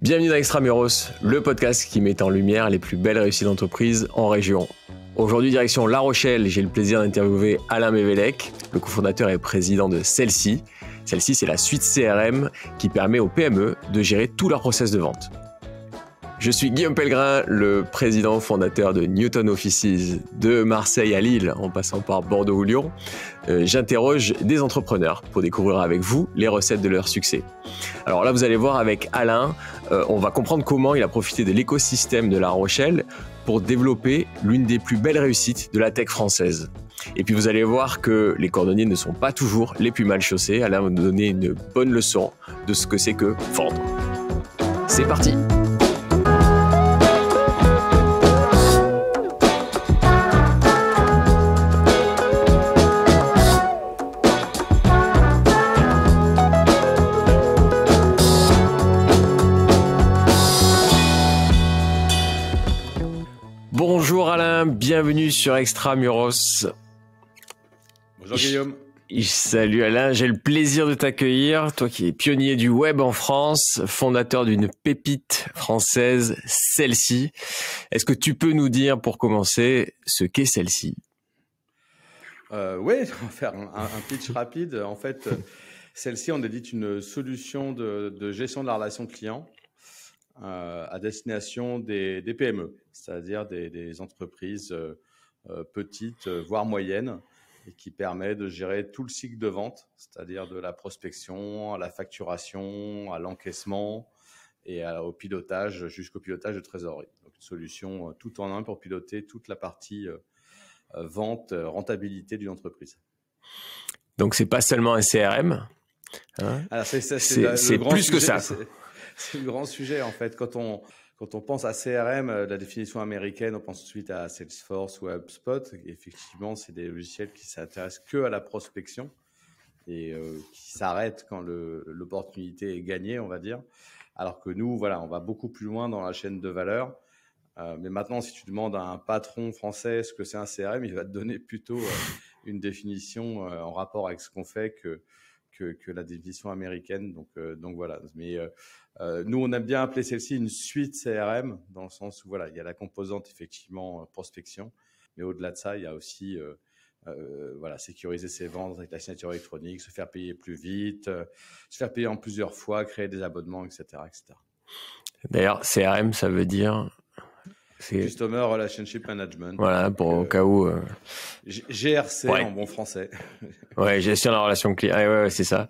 Bienvenue dans Extramuros, le podcast qui met en lumière les plus belles réussites d'entreprise en région. Aujourd'hui, direction La Rochelle, j'ai le plaisir d'interviewer Alain Mévélec, le cofondateur et président de Celle-ci. Celle-ci, c'est la suite CRM qui permet aux PME de gérer tout leur process de vente. Je suis Guillaume Pellegrin, le président fondateur de Newton Offices, de Marseille à Lille, en passant par Bordeaux ou Lyon. J'interroge des entrepreneurs pour découvrir avec vous les recettes de leur succès. Alors là, vous allez voir avec Alain, on va comprendre comment il a profité de l'écosystème de La Rochelle pour développer l'une des plus belles réussites de la tech française. Et puis vous allez voir que les cordonniers ne sont pas toujours les plus mal chaussés. Alain va nous donner une bonne leçon de ce que c'est que vendre. C'est parti! Bonjour Alain, bienvenue sur Extramuros. Bonjour Guillaume. Salut Alain, j'ai le plaisir de t'accueillir, toi qui es pionnier du web en France, fondateur d'une pépite française, Celle-ci. Est-ce que tu peux nous dire pour commencer ce qu'est Celle-ci ? Oui, on va faire un pitch rapide. En fait, Celle-ci, on édite une solution de gestion de la relation client à destination des PME, c'est-à-dire des entreprises petites, voire moyennes, et qui permet de gérer tout le cycle de vente, c'est-à-dire de la prospection à la facturation, à l'encaissement et au pilotage, jusqu'au pilotage de trésorerie. Donc, une solution tout en un pour piloter toute la partie vente, rentabilité d'une entreprise. Donc, c'est pas seulement un CRM. Hein, alors, c'est plus que ça. C'est le grand sujet, en fait. Quand on pense à CRM, la définition américaine, on pense tout de suite à Salesforce ou à HubSpot. Et effectivement, c'est des logiciels qui s'intéressent que à la prospection et qui s'arrêtent quand l'opportunité est gagnée, on va dire. Alors que nous, voilà, on va beaucoup plus loin dans la chaîne de valeur. Mais maintenant, si tu demandes à un patron français ce que c'est un CRM, il va te donner plutôt une définition en rapport avec ce qu'on fait que la définition américaine. Donc voilà. Mais nous, on aime bien appeler celle-ci une suite CRM, dans le sens où voilà, il y a la composante effectivement prospection, mais au-delà de ça, il y a aussi voilà, sécuriser ses ventes avec la signature électronique, se faire payer plus vite, se faire payer en plusieurs fois, créer des abonnements, etc., etc. D'ailleurs, CRM, ça veut dire... Customer Relationship Management. Voilà, au cas où... GRC ouais. En bon français. Ouais, gestion de la relation client. Ouais, c'est ça.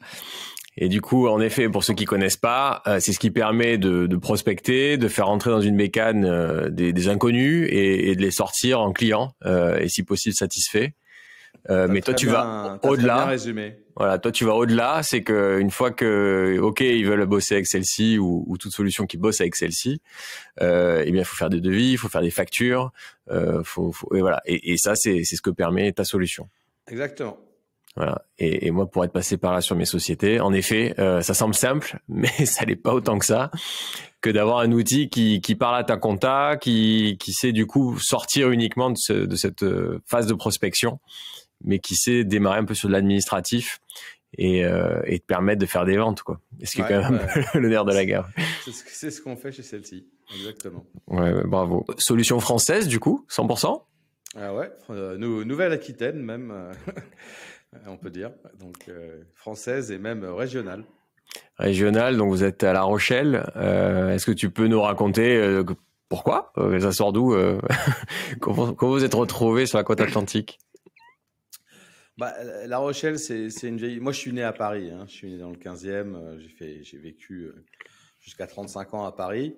Et du coup, en effet, pour ceux qui connaissent pas, c'est ce qui permet de prospecter, de faire entrer dans une bécane des inconnus et de les sortir en clients et si possible satisfaits. Mais toi, tu vas au-delà. Voilà, toi, tu vas au-delà. C'est que une fois que, ok, ils veulent bosser avec Celle-ci ou toute solution qui bosse avec Celle-ci, eh bien, il faut faire des devis, il faut faire des factures, et voilà. Et ça, c'est ce que permet ta solution. Exactement. Voilà. Et moi, pour être passé par là sur mes sociétés, en effet, ça semble simple, mais ça l'est pas autant que ça, que d'avoir un outil qui parle à ta compta, qui sait du coup sortir uniquement de cette phase de prospection, mais qui sait démarrer un peu sur de l'administratif et te permettre de faire des ventes, quoi. Et ce qui est quand même le nerf de la guerre. C'est ce qu'on fait chez Celle-ci, exactement. Ouais, bravo. Solution française, du coup, 100%? Ah ouais, Nouvelle-Aquitaine même, on peut dire. Donc française et même régionale. Régionale, donc vous êtes à La Rochelle. Est-ce que tu peux nous raconter pourquoi ça sort d'où comment vous êtes retrouvés sur la côte atlantique? La Rochelle, c'est une vieille... Moi, je suis né à Paris. Hein. Je suis né dans le 15e. J'ai vécu jusqu'à 35 ans à Paris.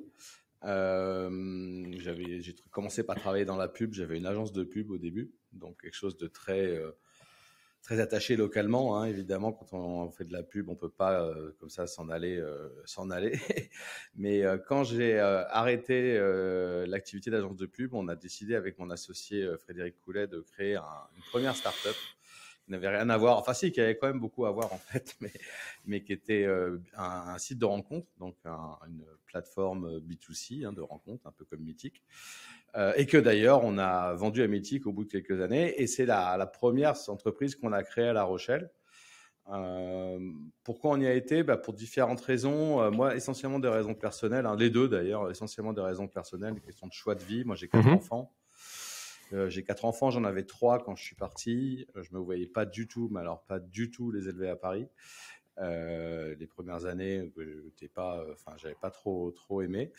J'ai commencé par travailler dans la pub. J'avais une agence de pub au début, donc quelque chose de très attaché localement. Hein. Évidemment, quand on fait de la pub, on peut pas comme ça s'en aller. Mais quand j'ai arrêté l'activité d'agence de pub, on a décidé avec mon associé Frédéric Coulet de créer une première start-up qui n'avait rien à voir, enfin si, qui avait quand même beaucoup à voir en fait, mais qui était un site de rencontre, donc une plateforme B2C de rencontre, un peu comme Mythique, et que d'ailleurs on a vendu à Mythique au bout de quelques années, et c'est la première entreprise qu'on a créée à La Rochelle. Pourquoi on y a été? Pour différentes raisons. Moi, essentiellement des raisons personnelles, les deux d'ailleurs, essentiellement des raisons personnelles, des questions de choix de vie. Moi, j'ai quatre enfants. J'en avais 3 quand je suis parti. Je me voyais pas du tout, mais alors pas du tout les élever à Paris. Les premières années, j'avais pas trop aimé.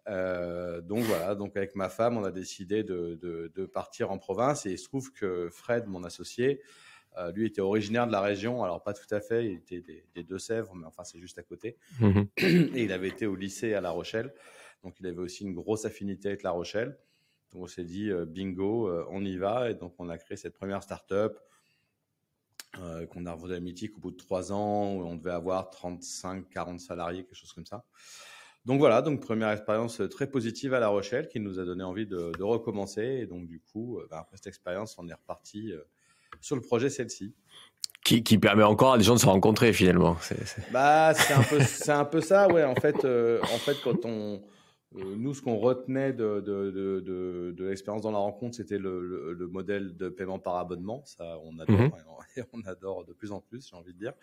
Donc voilà, donc avec ma femme, on a décidé de partir en province et il se trouve que Fred, mon associé, lui était originaire de la région, alors pas tout à fait, il était des Deux-Sèvres, mais enfin c'est juste à côté. Et il avait été au lycée à La Rochelle, donc il avait aussi une grosse affinité avec La Rochelle. Donc on s'est dit bingo, on y va, et donc on a créé cette première start-up qu'on a revendu à Mythique au bout de 3 ans, où on devait avoir 35-40 salariés, quelque chose comme ça. Donc voilà, donc première expérience très positive à La Rochelle qui nous a donné envie de recommencer. Et donc du coup, après cette expérience, on est reparti sur le projet Celle-ci. Qui permet encore à des gens de se rencontrer finalement. C'est un peu ça, ouais. En fait, quand nous, ce qu'on retenait de l'expérience dans la rencontre, c'était le modèle de paiement par abonnement. Ça, on adore, et on adore de plus en plus, j'ai envie de dire.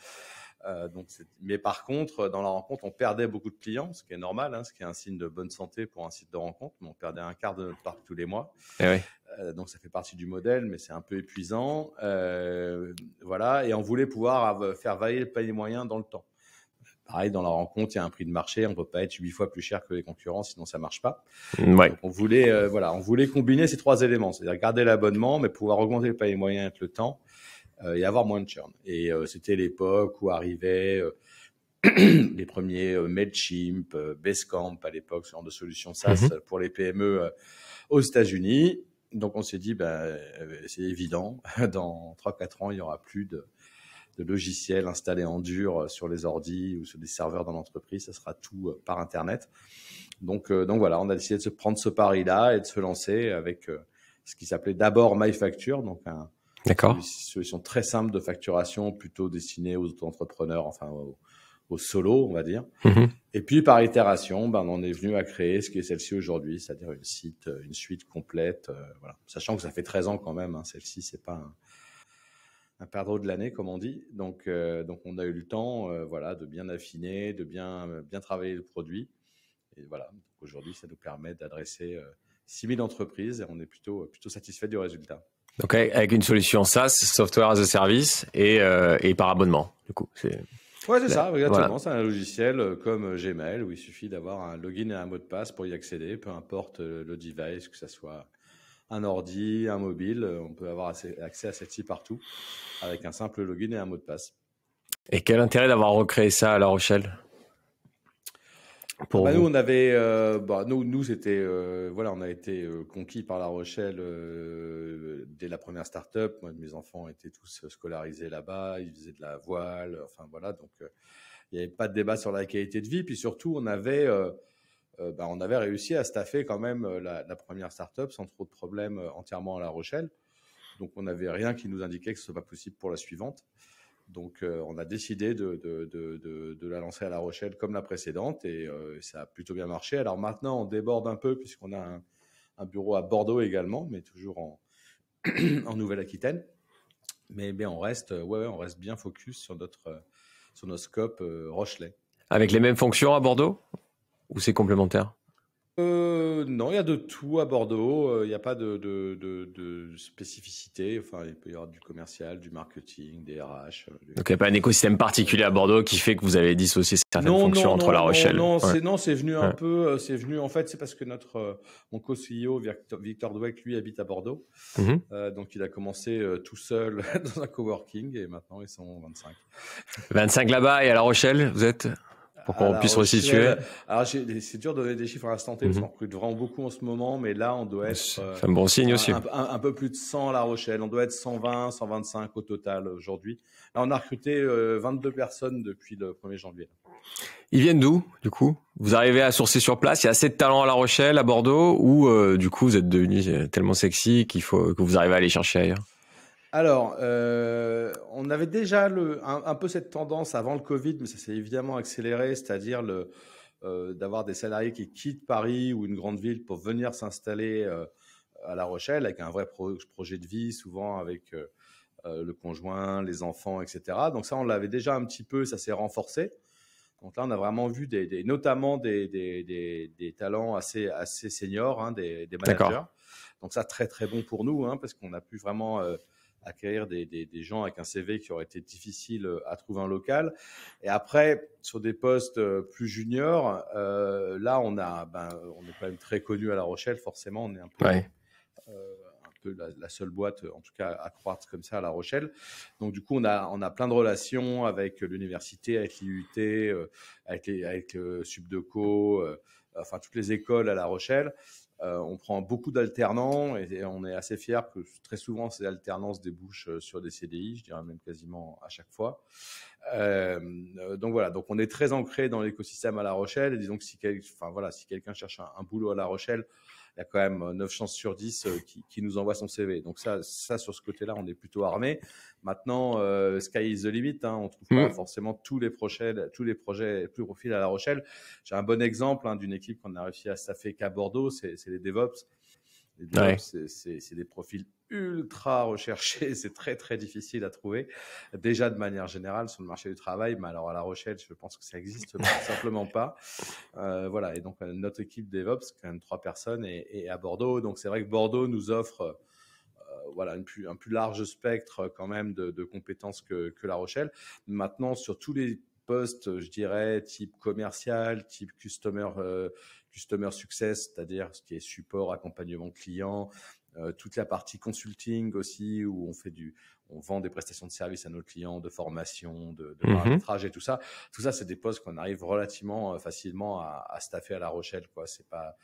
Mais par contre, dans la rencontre, on perdait beaucoup de clients, ce qui est normal, ce qui est un signe de bonne santé pour un site de rencontre. Mais on perdait un quart de notre parc tous les mois. Donc ça fait partie du modèle, mais c'est un peu épuisant. Voilà, et on voulait pouvoir faire varier le panier moyen dans le temps. Pareil, dans la rencontre, il y a un prix de marché. On ne peut pas être 8 fois plus cher que les concurrents, sinon ça ne marche pas. Donc on voulait combiner ces 3 éléments, c'est-à-dire garder l'abonnement, mais pouvoir augmenter le panier moyen avec le temps et avoir moins de churn. Et c'était l'époque où arrivaient les premiers Mailchimp, Basecamp à l'époque, ce genre de solutions SaaS pour les PME aux États-Unis. Donc on s'est dit, c'est évident, dans 3-4 ans, il n'y aura plus de logiciels installés en dur sur les ordis ou sur des serveurs dans l'entreprise, ça sera tout par Internet. Donc voilà, on a décidé de se prendre ce pari-là et de se lancer avec ce qui s'appelait d'abord MyFacture, donc une solution très simple de facturation plutôt destinée aux auto-entrepreneurs, enfin aux solos, on va dire. Et puis par itération, on en est venu à créer ce qui est Celle-ci aujourd'hui, c'est-à-dire une suite complète, voilà. Sachant que ça fait 13 ans quand même, Celle-ci, c'est pas un perdreau de l'année, comme on dit. Donc on a eu le temps de bien affiner, de bien travailler le produit. Et voilà, donc aujourd'hui, ça nous permet d'adresser 6000 entreprises et on est plutôt satisfait du résultat. Donc avec une solution SaaS, Software as a Service, et par abonnement, du coup. Ouais, c'est ça, exactement. Voilà. C'est un logiciel comme Gmail où il suffit d'avoir un login et un mot de passe pour y accéder, peu importe le device, que ce soit un ordi, un mobile, on peut avoir accès à celle-ci partout avec un simple login et un mot de passe. Et quel intérêt d'avoir recréé ça à La Rochelle? Nous, on avait, nous c'était, on a été conquis par La Rochelle dès la première start-up. Moi, mes enfants étaient tous scolarisés là-bas, ils faisaient de la voile, enfin voilà, donc il n'y avait pas de débat sur la qualité de vie. Puis surtout, on avait réussi à staffer quand même la première start-up sans trop de problèmes entièrement à La Rochelle. Donc, on n'avait rien qui nous indiquait que ce ne soit pas possible pour la suivante. Donc, on a décidé de la lancer à La Rochelle comme la précédente et ça a plutôt bien marché. Alors maintenant, on déborde un peu puisqu'on a un bureau à Bordeaux également, mais toujours en Nouvelle-Aquitaine. Mais on reste bien focus sur notre scope Rochelais. Avec les mêmes fonctions à Bordeaux ou c'est complémentaire? Non, il y a de tout à Bordeaux. Il n'y a pas de spécificité. Enfin, il peut y avoir du commercial, du marketing, des RH. Donc, il n'y a pas un écosystème particulier à Bordeaux qui fait que vous avez dissocié certaines fonctions entre La Rochelle. Non, c'est venu un peu. C'est venu, en fait, c'est parce que mon co-CEO, Victor Dweck, lui, habite à Bordeaux. Donc, il a commencé tout seul dans un coworking et maintenant, ils sont 25. 25 là-bas et à La Rochelle, vous êtes? Pour qu'on puisse resituer. Alors, c'est dur de donner des chiffres à l'instant T, parce qu'on recrute vraiment beaucoup en ce moment, mais là, on doit être... C'est un bon signe aussi. Un peu plus de 100 à La Rochelle. On doit être 120, 125 au total aujourd'hui. Là, on a recruté 22 personnes depuis le 1er janvier. Ils viennent d'où, du coup? Vous arrivez à sourcer sur place? Il y a assez de talent à La Rochelle, à Bordeaux, ou du coup, vous êtes devenus tellement sexy que vous arrivez à aller chercher ailleurs? Alors, on avait déjà un peu cette tendance avant le Covid, mais ça s'est évidemment accéléré, c'est-à-dire d'avoir des salariés qui quittent Paris ou une grande ville pour venir s'installer à La Rochelle avec un vrai projet de vie, souvent avec le conjoint, les enfants, etc. Donc ça, on l'avait déjà un petit peu, ça s'est renforcé. Donc là, on a vraiment vu notamment des talents assez seniors, hein, des managers. D'accord. Donc ça, très très bon pour nous, hein, parce qu'on a pu vraiment acquérir des gens avec un CV qui aurait été difficile à trouver en local. Et après, sur des postes plus juniors, là, on est quand même très connu à La Rochelle, forcément. On est un peu la seule boîte, en tout cas, à croître comme ça à La Rochelle. Donc, du coup, on a plein de relations avec l'université, avec l'IUT, avec Subdeco, enfin, toutes les écoles à La Rochelle. On prend beaucoup d'alternants et on est assez fiers que très souvent, ces alternances débouchent sur des CDI, je dirais même quasiment à chaque fois. Donc voilà, donc on est très ancré dans l'écosystème à La Rochelle. Et disons que si quelqu'un cherche un boulot à La Rochelle, il y a quand même 9 chances sur 10 qui nous envoie son CV. Donc ça, sur ce côté-là, on est plutôt armé. Maintenant, sky is the limit. Hein, on ne trouve pas forcément tous les projets, tous les profils à La Rochelle. J'ai un bon exemple d'une équipe qu'on a réussi à staffer qu'à Bordeaux, c'est les DevOps. Les DevOps, c'est des profils ultra recherchés, c'est très très difficile à trouver. Déjà de manière générale sur le marché du travail, mais alors à La Rochelle, je pense que ça existe simplement pas. Voilà, et donc notre équipe DevOps, c'est quand même 3 personnes, et à Bordeaux. Donc c'est vrai que Bordeaux nous offre un plus large spectre quand même de compétences que La Rochelle. Maintenant, sur tous les postes, je dirais, type commercial, type customer success, c'est-à-dire ce qui est support, accompagnement client, toute la partie consulting aussi, où on vend des prestations de services à nos clients, de formation, de paramétrage et tout ça. Tout ça, c'est des postes qu'on arrive relativement facilement à staffer à La Rochelle, quoi. C'est pas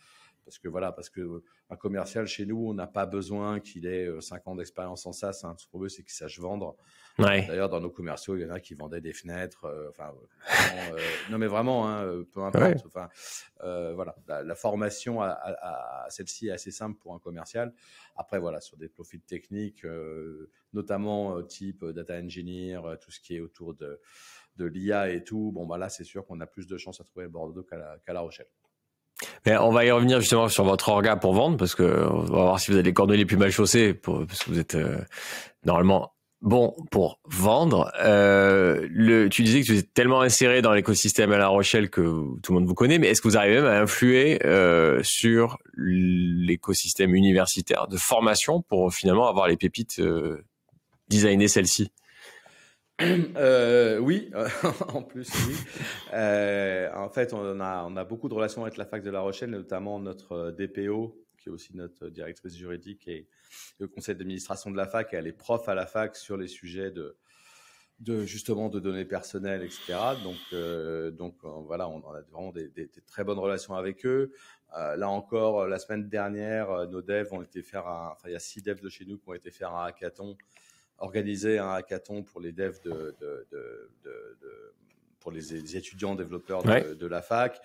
parce que un commercial chez nous, on n'a pas besoin qu'il ait 5 ans d'expérience en SaaS. Hein. Ce qu'on veut, c'est qu'il sache vendre. D'ailleurs, dans nos commerciaux, il y en a qui vendaient des fenêtres. Non, mais vraiment, hein, peu importe. Enfin, voilà, la formation à celle-ci est assez simple pour un commercial. Après, voilà, sur des profils techniques, notamment type data engineer, tout ce qui est autour de l'IA et tout. Bon, bah là, c'est sûr qu'on a plus de chances à trouver à Bordeaux qu'à La Rochelle. Mais on va y revenir justement sur votre orga pour vendre, parce que on va voir si vous avez les cordons les plus mal chaussés, parce que vous êtes normalement bon pour vendre. Tu disais que vous êtes tellement inséré dans l'écosystème à La Rochelle que tout le monde vous connaît, mais est-ce que vous arrivez même à influer sur l'écosystème universitaire de formation pour finalement avoir les pépites designer celles-ci? Oui, en plus, oui. En fait, on a beaucoup de relations avec la fac de La Rochelle, notamment notre DPO, qui est aussi notre directrice juridique, et le conseil d'administration de la fac. Et elle est prof à la fac sur les sujets justement de données personnelles, etc. Donc voilà, on a vraiment des très bonnes relations avec eux. Là encore, la semaine dernière, nos devs ont été il y a 6 devs de chez nous qui ont été faire un hackathon. Organiser un hackathon pour les devs pour les étudiants développeurs de la fac.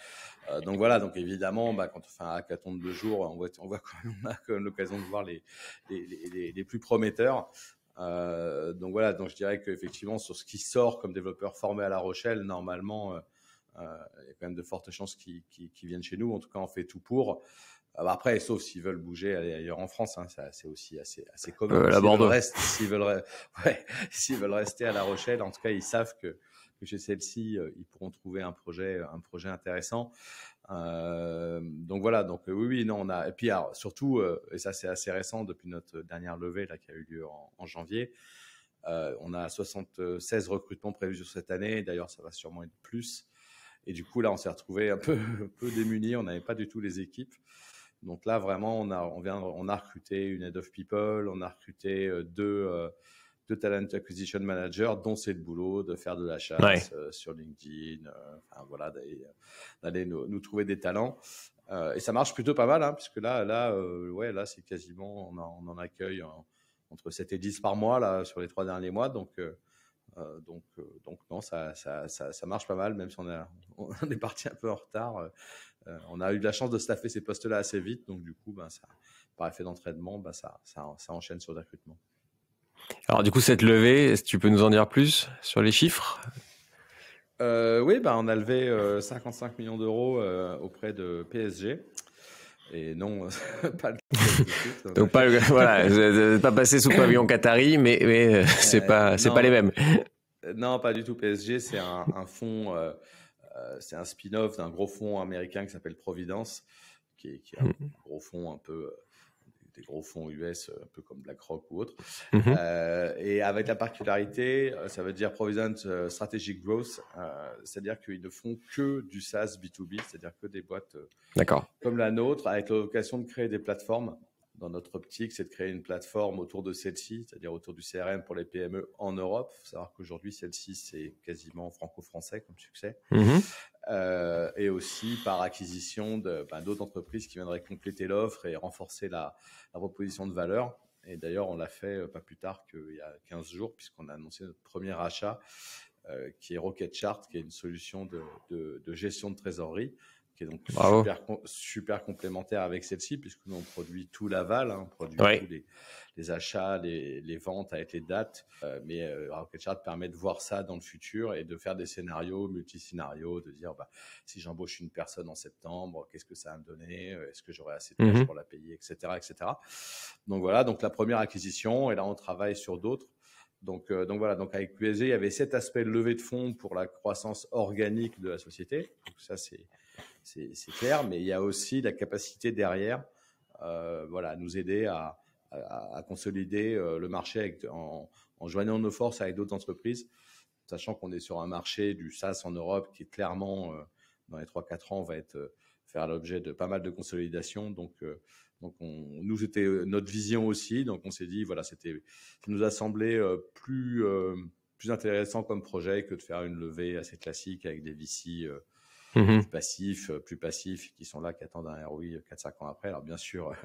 Donc voilà, donc évidemment, quand on fait un hackathon de 2 jours, on a quand même l'occasion de voir les plus prometteurs. Donc voilà, donc je dirais qu'effectivement, sur ce qui sort comme développeur formé à La Rochelle, normalement, il y a quand même de fortes chances qu'ils viennent chez nous. En tout cas, on fait tout pour. Après, sauf s'ils veulent bouger ailleurs en France, hein, c'est aussi assez commun. S'ils veulent rester à La Rochelle, en tout cas, ils savent que chez celle-ci, ils pourront trouver un projet intéressant. Donc voilà, donc oui, non, on a. Et puis alors, surtout, et ça c'est assez récent depuis notre dernière levée là qui a eu lieu en janvier. On a 76 recrutements prévus sur cette année. D'ailleurs, ça va sûrement être plus. Et du coup, là, on s'est retrouvé un peu démunis. On n'avait pas du tout les équipes. Donc là, vraiment, on a recruté une head of people, on a recruté deux talent acquisition managers, dont c'est le boulot de faire de la chasse sur LinkedIn, d'aller nous trouver des talents. Et ça marche plutôt pas mal, hein, puisque là, c'est quasiment, on en accueille entre 7 et 10 par mois là, sur les 3 derniers mois. Donc non, ça marche pas mal, même si on est parti un peu en retard. On a eu de la chance de staffer ces postes-là assez vite, donc du coup, ça, par effet d'entraînement, ça enchaîne sur le recrutement. Alors du coup, cette levée, est-ce que tu peux nous en dire plus sur les chiffres ? Oui, on a levé 55 millions d'euros auprès de PSG. Et non, pas le tout de suite. Donc pas passé sous pavillon qatari, mais c'est pas les mêmes. Non, pas du tout. PSG, c'est un fonds, c'est un spin-off d'un gros fonds américain qui s'appelle Providence, qui est un gros fonds un peu, des gros fonds US, un peu comme BlackRock ou autre. Et avec la particularité, ça veut dire Providence Strategic Growth, c'est-à-dire qu'ils ne font que du SaaS B2B, c'est-à-dire que des boîtes comme la nôtre, avec la vocation de créer des plateformes. Dans notre optique, c'est de créer une plateforme autour de celle-ci, c'est-à-dire autour du CRM pour les PME en Europe. Il faut savoir qu'aujourd'hui, celle-ci, c'est quasiment franco-français comme succès. Et aussi par acquisition d'autres entreprises qui viendraient compléter l'offre et renforcer la proposition de valeur. Et d'ailleurs, on l'a fait pas plus tard qu'il y a 15 jours, puisqu'on a annoncé notre premier achat, qui est Rocket Chart, qui est une solution de gestion de trésorerie, qui est donc super complémentaire avec celle-ci, puisque nous, on produit tout l'aval, on produit tous les achats, les ventes avec les dates. Mais Rocket Chart permet de voir ça dans le futur et de faire des scénarios, multi-scénarios, de dire si j'embauche une personne en septembre, qu'est-ce que ça va me donner? Est-ce que j'aurai assez de cash pour la payer, etc., etc. Donc voilà, donc la première acquisition, et là, on travaille sur d'autres. Donc voilà, donc avec QSG, il y avait cet aspect de levée de fonds pour la croissance organique de la société. Donc ça, c'est clair, mais il y a aussi la capacité derrière à nous aider à consolider le marché en joignant nos forces avec d'autres entreprises, sachant qu'on est sur un marché du SaaS en Europe qui est clairement, dans les 3-4 ans, va faire l'objet de pas mal de consolidation. Donc nous, c'était notre vision aussi. Donc, on s'est dit, ça nous a semblé plus intéressant comme projet que de faire une levée assez classique avec des VC plus passifs, qui sont là, qui attendent un ROI 4-5 ans après. Alors, bien sûr,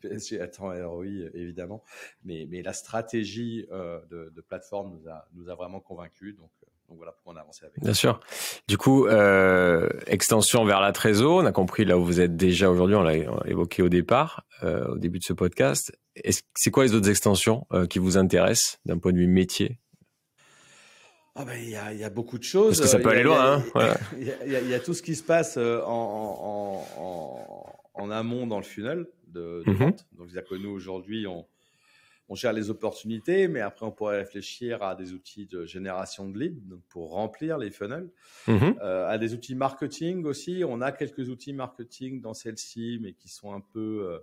PSG attend un ROI, évidemment. Mais la stratégie de plateforme nous a vraiment convaincus. Donc voilà pourquoi on a avancé avec. Bien sûr. Du coup, extension vers la trésor, on a compris là où vous êtes déjà aujourd'hui, on l'a évoqué au départ, au début de ce podcast. C'est quoi les autres extensions qui vous intéressent d'un point de vue métier? Il y a beaucoup de choses. Parce que ça peut aller loin. Il y a tout ce qui se passe en amont dans le funnel de vente. Donc, c'est-à-dire que nous, aujourd'hui, on gère les opportunités, mais après, on pourrait réfléchir à des outils de génération de leads, donc pour remplir les funnels, à des outils marketing aussi. On a quelques outils marketing dans celle-ci, mais qui sont un peu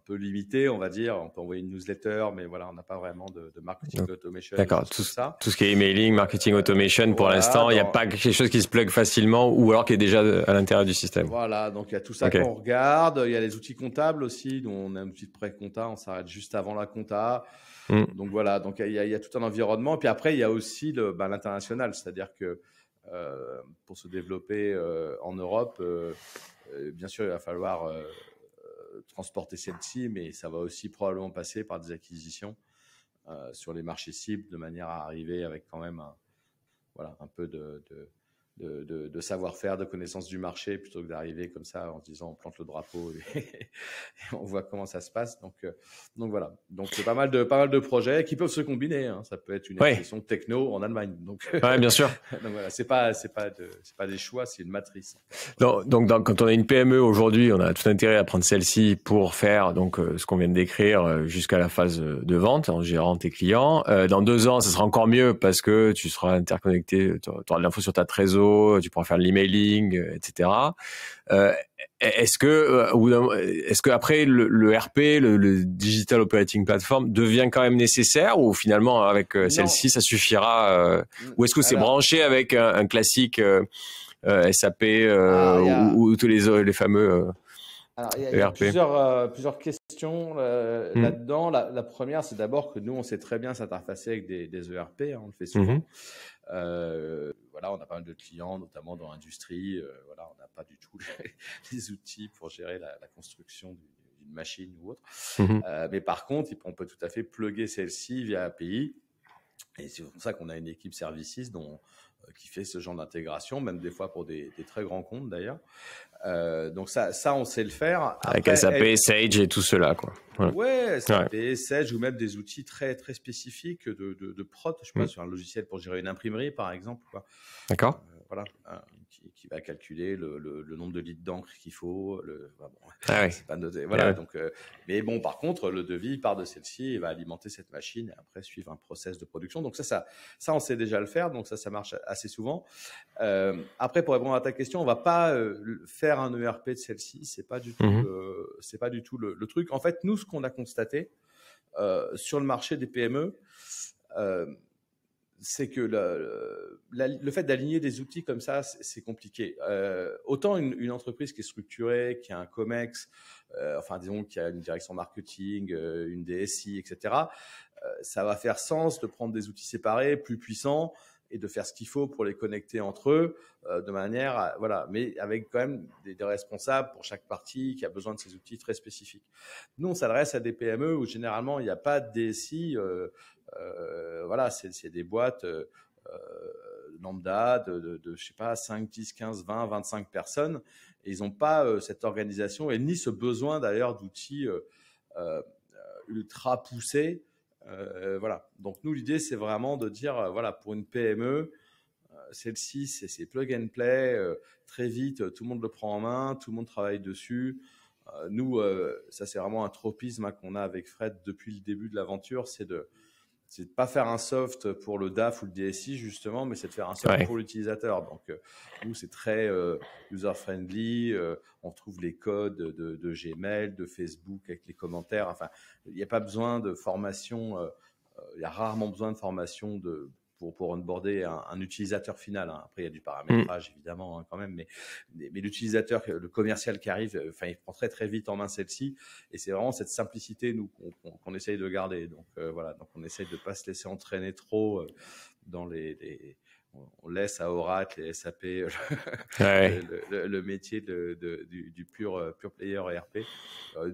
limités, on va dire. On peut envoyer une newsletter, mais voilà, on n'a pas vraiment de marketing automation. D'accord, tout ce qui est emailing, marketing automation, pour l'instant, il n'y a pas quelque chose qui se plug facilement ou alors qui est déjà à l'intérieur du système. Voilà, donc il y a tout ça qu'on regarde. Il y a les outils comptables aussi, dont on a un outil de pré-compta, on s'arrête juste avant la compta. Donc voilà, donc il y a tout un environnement. Puis après, il y a aussi l'international, c'est-à-dire que pour se développer en Europe, bien sûr, il va falloir transporter celle-ci, mais ça va aussi probablement passer par des acquisitions sur les marchés cibles, de manière à arriver avec quand même un peu de savoir-faire, de connaissance du marché, plutôt que d'arriver comme ça en se disant on plante le drapeau et on voit comment ça se passe. Donc voilà. Donc c'est pas mal de projets qui peuvent se combiner. Ça peut être une acquisition techno en Allemagne. Donc bien sûr. Donc voilà, c'est pas des choix, c'est une matrice. Donc quand on a une PME aujourd'hui, on a tout intérêt à prendre celle-ci pour faire ce qu'on vient de décrire jusqu'à la phase de vente en gérant tes clients. Dans 2 ans, ça sera encore mieux parce que tu seras interconnecté, tu auras de l'info sur ta trésor, tu pourras faire de l'emailing, etc. Est-ce que après le RP, le Digital Operating Platform, devient quand même nécessaire, ou finalement avec celle-ci ça suffira, ou est-ce que c'est branché avec un classique SAP ou tous les fameux Alors, il y a plusieurs questions là-dedans. La première, c'est d'abord que nous, on sait très bien s'interfacer avec des ERP, on le fait souvent. On a pas mal de clients, notamment dans l'industrie. On n'a pas du tout les outils pour gérer la construction d'une machine ou autre. Mais par contre, on peut tout à fait plugger celle-ci via API. Et c'est pour ça qu'on a une équipe services qui fait ce genre d'intégration, même des fois pour des très grands comptes d'ailleurs. Donc ça, on sait le faire. Avec SAP, Sage et tout cela, quoi. Ouais, SAP, Sage, ou même des outils très très spécifiques de prod. Je sais pas, sur un logiciel pour gérer une imprimerie, par exemple. D'accord. voilà, qui va calculer le nombre de litres d'encre qu'il faut. C'est pas noté. Voilà. Donc, mais bon, par contre, le devis part de celle-ci et va alimenter cette machine et après suivre un process de production. Donc ça, on sait déjà le faire. Donc ça marche assez souvent. Après, pour répondre à ta question, on va pas faire un ERP de celle-ci. C'est pas du tout, c'est pas du tout le truc. En fait, nous, ce qu'on a constaté sur le marché des PME, c'est que le fait d'aligner des outils comme ça, c'est compliqué. Autant une entreprise qui est structurée, qui a un COMEX, disons qui a une direction marketing, une DSI, etc., ça va faire sens de prendre des outils séparés, plus puissants, et de faire ce qu'il faut pour les connecter entre eux de manière, mais avec quand même des responsables pour chaque partie qui a besoin de ces outils très spécifiques. Nous, on s'adresse à des PME où généralement il n'y a pas de DSI. C'est des boîtes lambda de je sais pas 5, 10, 15, 20, 25 personnes et ils n'ont pas cette organisation et ni ce besoin d'ailleurs d'outils ultra poussés. Donc nous l'idée c'est vraiment de dire pour une PME celle-ci c'est plug and play très vite, tout le monde le prend en main, tout le monde travaille dessus. Nous ça c'est vraiment un tropisme qu'on a avec Fred depuis le début de l'aventure, c'est de pas faire un soft pour le DAF ou le DSI justement, mais c'est de faire un soft pour l'utilisateur. Donc nous c'est très user-friendly, on trouve les codes de Gmail, de Facebook avec les commentaires. Enfin, il n'y a pas besoin de formation, il y a rarement besoin de formation pour onboarder un utilisateur final. Après, il y a du paramétrage, évidemment, quand même. Mais l'utilisateur, le commercial qui arrive, il prend très, très vite en main celle-ci. Et c'est vraiment cette simplicité, nous, qu'on essaye de garder. Donc, Donc, on essaye de ne pas se laisser entraîner trop dans on laisse à Oracle et SAP le métier du pur player ERP.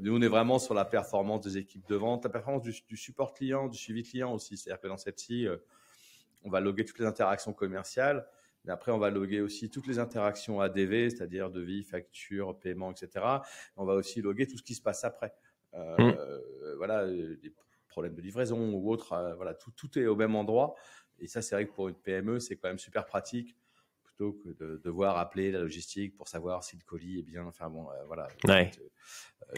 Nous, on est vraiment sur la performance des équipes de vente, la performance du support client, du suivi client aussi. C'est-à-dire que dans celle-ci, on va loguer toutes les interactions commerciales, mais après, on va loguer aussi toutes les interactions ADV, c'est-à-dire devis, facture, paiement, etc. On va aussi loguer tout ce qui se passe après. Des problèmes de livraison ou autre. Tout est au même endroit. Et ça, c'est vrai que pour une PME, c'est quand même super pratique plutôt que de devoir appeler la logistique pour savoir si le colis est bien.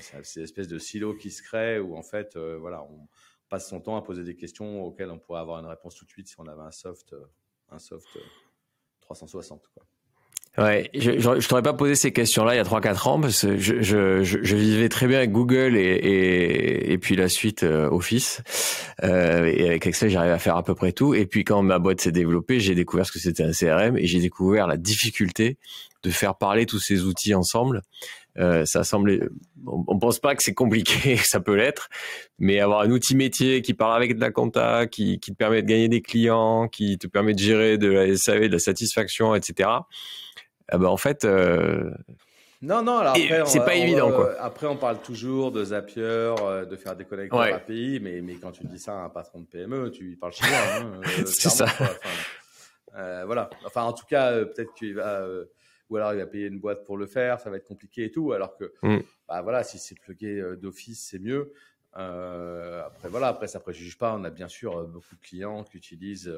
C'est une espèce de silo qui se crée où en fait, on passe son temps à poser des questions auxquelles on pourrait avoir une réponse tout de suite si on avait un soft 360, quoi. Ouais, je t'aurais pas posé ces questions-là il y a 3-4 ans parce que je vivais très bien avec Google et puis la suite Office et avec Excel j'arrivais à faire à peu près tout et puis quand ma boîte s'est développée j'ai découvert ce que c'était un CRM et j'ai découvert la difficulté de faire parler tous ces outils ensemble. Ça semblait, on pense pas que c'est compliqué, ça peut l'être, mais avoir un outil métier qui parle avec de la compta, qui te permet de gagner des clients, qui te permet de gérer de la SAV, de la satisfaction, etc. En fait, non, alors après, c'est pas évident, quoi. Après, on parle toujours de Zapier, de faire des connecteurs API, mais quand tu dis ça à un patron de PME, tu lui parles chinois. C'est ça. En tout cas, peut-être qu'il va, ou alors il va payer une boîte pour le faire, ça va être compliqué et tout. Alors que, si c'est plugué d'office, c'est mieux. Après, ça préjuge pas. On a bien sûr beaucoup de clients qui utilisent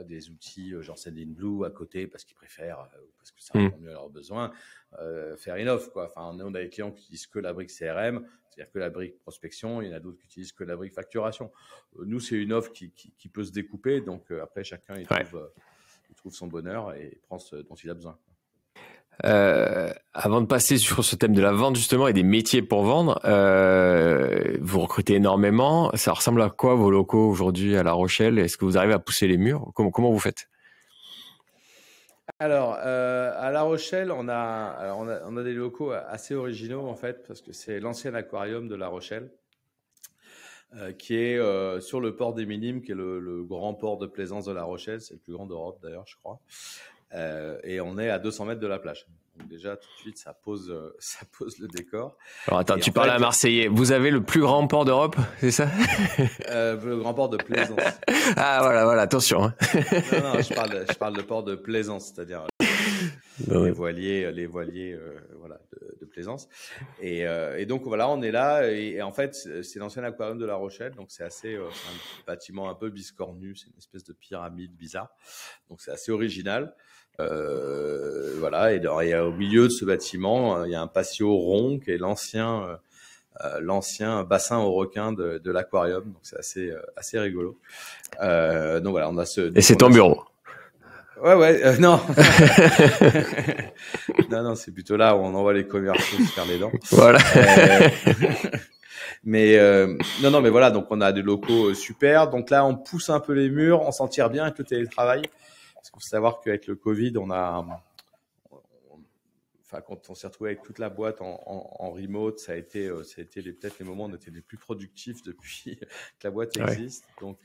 des outils genre Sendinblue à côté parce qu'ils préfèrent, parce que ça répond mieux à leurs besoins, faire une offre, quoi. On a des clients qui utilisent que la brique CRM, c'est-à-dire que la brique prospection, il y en a d'autres qui utilisent que la brique facturation. Nous, c'est une offre qui peut se découper, donc après, chacun il trouve son bonheur et prend ce dont il a besoin. Avant de passer sur ce thème de la vente justement et des métiers pour vendre, vous recrutez énormément. Ça ressemble à quoi vos locaux aujourd'hui à La Rochelle? Est-ce que vous arrivez à pousser les murs? Comment vous faites? Alors, à La Rochelle, on a des locaux assez originaux en fait, parce que c'est l'ancien aquarium de La Rochelle, qui est sur le port des Minimes, qui est le grand port de plaisance de La Rochelle. C'est le plus grand d'Europe d'ailleurs, je crois. Et on est à 200 mètres de la plage. Donc déjà, tout de suite, ça pose le décor. Alors attends, tu parles à Marseillais. Vous avez le plus grand port d'Europe, c'est ça? Le grand port de Plaisance. Ah voilà, attention. Non, je parle de port de Plaisance, c'est-à-dire les voiliers de Plaisance. Et donc voilà, on est là. Et en fait, c'est l'ancien aquarium de La Rochelle. Donc c'est un bâtiment un peu biscornu. C'est une espèce de pyramide bizarre. Donc c'est assez original. Voilà, et au milieu de ce bâtiment, il y a un patio rond qui est l'ancien bassin aux requins de l'aquarium. Donc c'est assez rigolo. Donc voilà, on a Et c'est ton bureau. Ouais, non. Non, c'est plutôt là où on envoie les commerciaux se faire les dents. Voilà. Mais mais voilà, donc on a des locaux super. Donc là, on pousse un peu les murs, on s'en tire bien avec le télétravail. Parce qu'il faut savoir qu'avec le Covid, quand on s'est retrouvé avec toute la boîte en remote, ça a été peut-être les moments où on était les plus productifs depuis que la boîte existe. Donc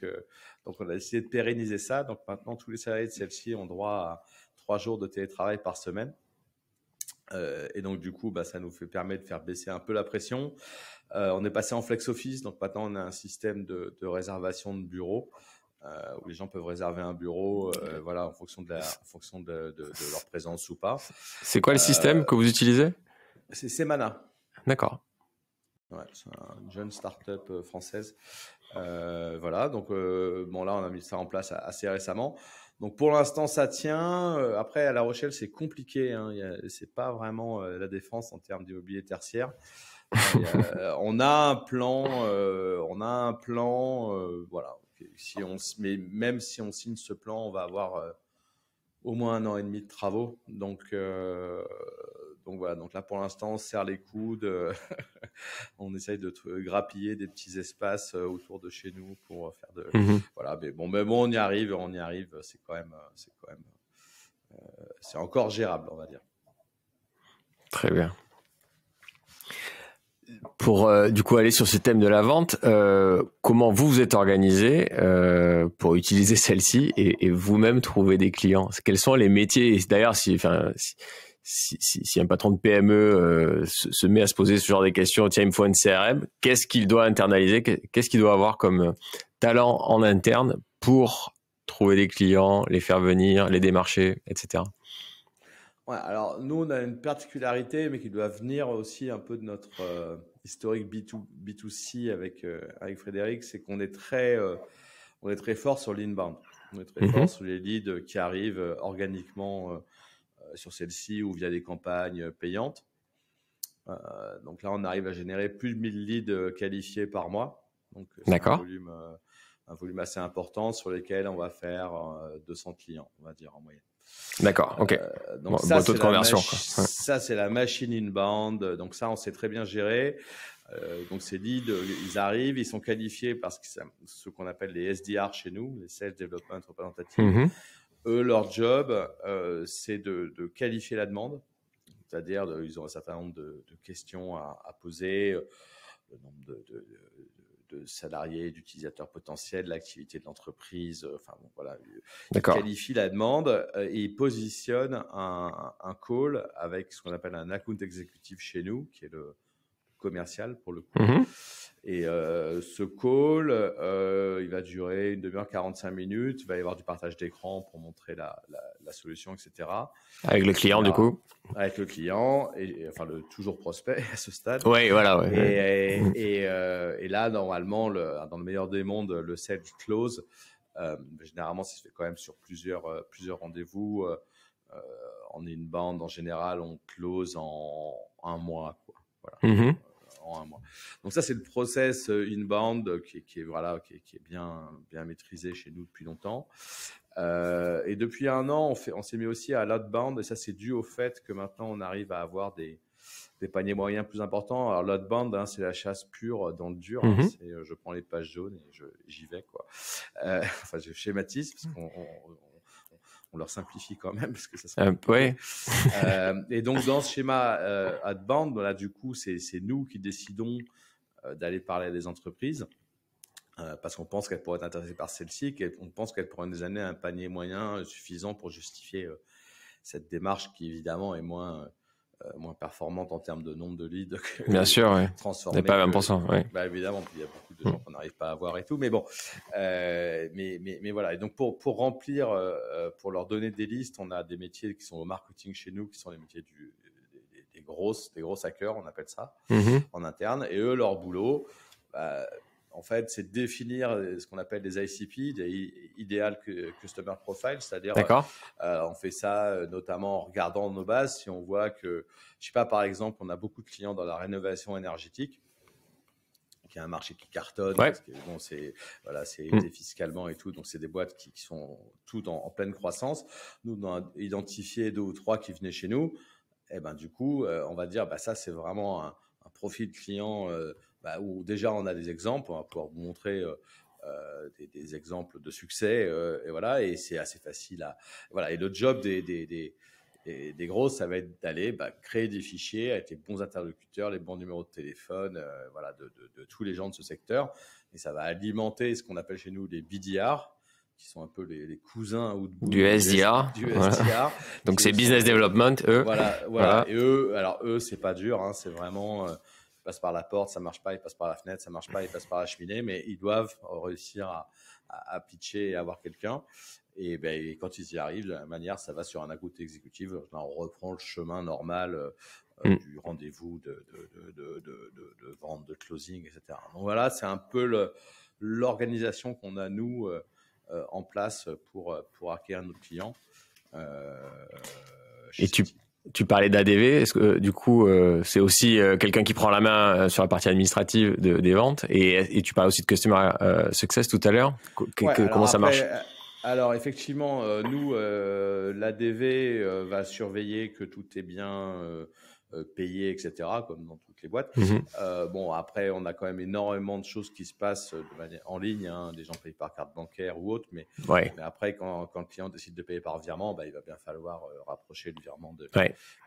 on a décidé de pérenniser ça. Donc maintenant, tous les salariés de celle-ci ont droit à 3 jours de télétravail par semaine. Et donc du coup, ça nous permet de faire baisser un peu la pression. On est passé en flex office, donc maintenant on a un système de réservation de bureaux où les gens peuvent réserver un bureau, voilà, en fonction de leur présence ou pas. C'est quoi le système que vous utilisez? C'est Semana. D'accord. Ouais, c'est une jeune start-up française. Voilà, donc là on a mis ça en place assez récemment. Donc pour l'instant ça tient. Après à La Rochelle c'est compliqué, hein. C'est pas vraiment la défense en termes d'immobilier tertiaire. On a un plan, voilà. Mais même si on signe ce plan, on va avoir au moins 1 an et demi de travaux. Donc voilà. Donc là pour l'instant on serre les coudes. On essaye de grappiller des petits espaces autour de chez nous pour faire de voilà. Mais bon, on y arrive. C'est quand même, c'est encore gérable, on va dire. Très bien. Pour du coup aller sur ce thème de la vente, comment vous êtes organisé pour utiliser celle-ci et vous-même trouver des clients? Quels sont les métiers? Et d'ailleurs, si un patron de PME se met à se poser ce genre de questions, tiens, il me faut un CRM, qu'est-ce qu'il doit internaliser? Qu'est-ce qu'il doit avoir comme talent en interne pour trouver des clients, les faire venir, les démarcher, etc. Ouais, alors nous, on a une particularité, mais qui doit venir aussi un peu de notre historique B2C avec Frédéric, c'est qu'on est très fort sur l'inbound. On est très fort sur les leads qui arrivent organiquement sur celle-ci ou via des campagnes payantes. Donc là, on arrive à générer plus de 1000 leads qualifiés par mois. Donc c'est un volume assez important sur lesquels on va faire 200 clients, on va dire en moyenne. D'accord, ok. Donc ça, c'est ça, c'est la machine inbound. Donc ça, on sait très bien gérer. Donc ces leads, ils arrivent, ils sont qualifiés parce que c'est ce qu'on appelle les SDR chez nous, les Sales Development Representatives. Eux, leur job, c'est de qualifier la demande. C'est-à-dire, ils ont un certain nombre de questions à poser, le nombre de salariés, d'utilisateurs potentiels, l'activité de l'entreprise. Enfin, bon, voilà. Ils qualifient la demande et ils positionnent un call avec ce qu'on appelle un account exécutif chez nous, qui est le commercial pour le coup. Et ce call, il va durer 1 demi-heure, 45 minutes. Il va y avoir du partage d'écran pour montrer la solution, etc. Avec le client, du coup. Avec le client, et enfin le toujours prospect à ce stade. Oui, voilà. Ouais. Et là, normalement, dans le meilleur des mondes, le sales close. Généralement, ça se fait quand même sur plusieurs rendez-vous. En inbound, en général, on close en 1 mois, quoi. Voilà. En 1 mois. Donc ça, c'est le process inbound qui est bien maîtrisé chez nous depuis longtemps. Et depuis 1 an, on s'est mis aussi à l'outbound, et ça, c'est dû au fait que maintenant, on arrive à avoir des paniers moyens plus importants. Alors l'outbound, c'est la chasse pure dans le dur. C'est, je prends les pages jaunes et j'y vais, quoi. Enfin, je schématise parce qu'on leur simplifie quand même parce que ça serait ouais. Et donc dans ce schéma outbound, là du coup c'est nous qui décidons d'aller parler à des entreprises parce qu'on pense qu'elles pourraient être intéressées par celle-ci, qu'on pense qu'elles pourraient nous amener un panier moyen suffisant pour justifier cette démarche qui évidemment est moins performante en termes de nombre de leads. Bien sûr, oui. Transformés. Pas 20%, oui. Évidemment, il y a beaucoup de gens qu'on n'arrive pas à avoir et tout, mais bon. Mais voilà. Et donc pour remplir, pour leur donner des listes, on a des métiers qui sont au marketing chez nous, qui sont les métiers des gros hackers, on appelle ça, en interne. Et eux, leur boulot, en fait, c'est définir ce qu'on appelle des ICP, des Ideal Customer Profile, c'est-à-dire on fait ça notamment en regardant nos bases. Si on voit que, je sais pas, par exemple, on a beaucoup de clients dans la rénovation énergétique, qui est un marché qui cartonne, parce que bon, c'est aidé fiscalement et tout, donc c'est des boîtes qui sont toutes en pleine croissance. Nous, on a identifié 2 ou 3 qui venaient chez nous. Et ben du coup, on va dire, ça c'est vraiment un profil client où déjà on a des exemples, on va pouvoir vous montrer des exemples de succès, et voilà, et c'est assez facile voilà. Et le job des grosses, ça va être d'aller créer des fichiers avec les bons interlocuteurs, les bons numéros de téléphone, voilà, de tous les gens de ce secteur, et ça va alimenter ce qu'on appelle chez nous les BDR, qui sont un peu les cousins ou du SDR. SDR. Donc c'est business development, eux. Voilà. Et eux, c'est pas dur, hein, c'est vraiment, ils passent par la porte, ça marche pas, ils passent par la fenêtre, ça marche pas, ils passent par la cheminée, mais ils doivent réussir à pitcher et avoir quelqu'un. Et quand ils y arrivent, de la manière, ça va sur un account exécutif. On reprend le chemin normal du rendez-vous de vente, de closing, etc. Donc voilà, c'est un peu l'organisation qu'on a, nous, en place pour acquérir nos clients. Et tu parlais d'ADV, est-ce que du coup c'est aussi quelqu'un qui prend la main sur la partie administrative des ventes, et tu parlais aussi de Customer Success tout à l'heure. Comment ça marche? Alors effectivement, nous, l'ADV va surveiller que tout est bien payé, etc., comme dans toutes les boîtes. Bon, après, on a quand même énormément de choses qui se passent de manière en ligne, hein. Des gens payent par carte bancaire ou autre, mais après, quand le client décide de payer par virement, il va bien falloir rapprocher le virement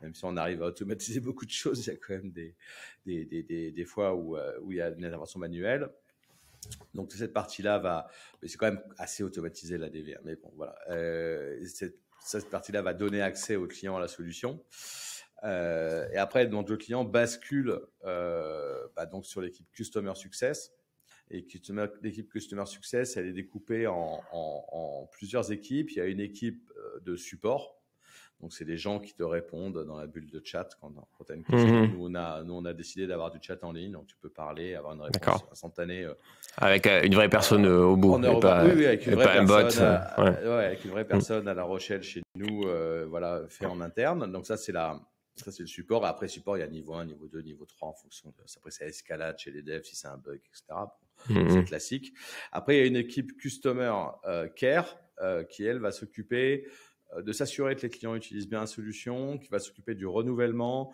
même si on arrive à automatiser beaucoup de choses, il y a quand même des fois où il y a une intervention manuelle. Donc cette partie-là c'est quand même assez automatisé l'ADV, mais bon voilà, cette partie-là va donner accès au client à la solution. Et après, donc le client bascule donc sur l'équipe Customer Success. Et l'équipe Customer Success, elle est découpée en plusieurs équipes. Il y a une équipe de support. Donc, c'est des gens qui te répondent dans la bulle de chat quand tu as une question. Nous, on a décidé d'avoir du chat en ligne. Donc, tu peux parler, avoir une réponse instantanée. Avec une vraie personne au bout. Avec une vraie personne. Avec une vraie personne à La Rochelle chez nous, fait en interne. Donc, ça, c'est le support. Après, support, il y a niveau 1, niveau 2, niveau 3 en fonction de ça. Après, ça escalade chez les devs si c'est un bug, etc. C'est classique. Après, il y a une équipe Customer Care qui, elle, va s'occuper de s'assurer que les clients utilisent bien la solution, qui va s'occuper du renouvellement,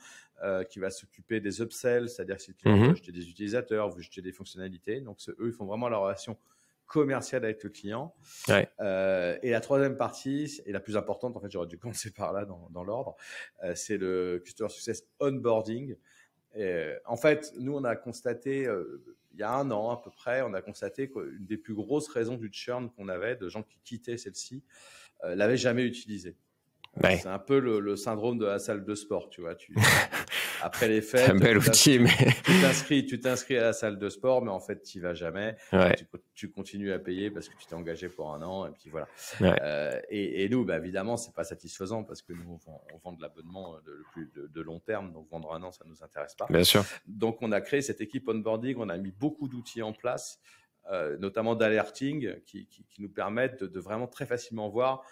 qui va s'occuper des upsells, c'est-à-dire que si le client veut acheter des utilisateurs, veut acheter des fonctionnalités. Donc, eux, ils font vraiment la relation commerciale avec le client. Et la troisième partie, et la plus importante, en fait, j'aurais dû commencer par là dans l'ordre, c'est le Customer Success Onboarding. En fait, nous, on a constaté, il y a 1 an à peu près, on a constaté qu'une des plus grosses raisons du churn qu'on avait, de gens qui quittaient celle-ci, l'avaient jamais utilisé. C'est un peu le syndrome de la salle de sport, tu vois. Après les fêtes, c'est un bel outil, mais tu t'inscris à la salle de sport, mais en fait, tu n'y vas jamais. Tu continues à payer parce que tu t'es engagé pour 1 an, et puis voilà. Et nous, évidemment, c'est pas satisfaisant parce que nous, on vend de l'abonnement de long terme, donc vendre 1 an, ça nous intéresse pas. Bien sûr. Donc, on a créé cette équipe onboarding, on a mis beaucoup d'outils en place, notamment d'alerting, qui nous permettent de vraiment très facilement voir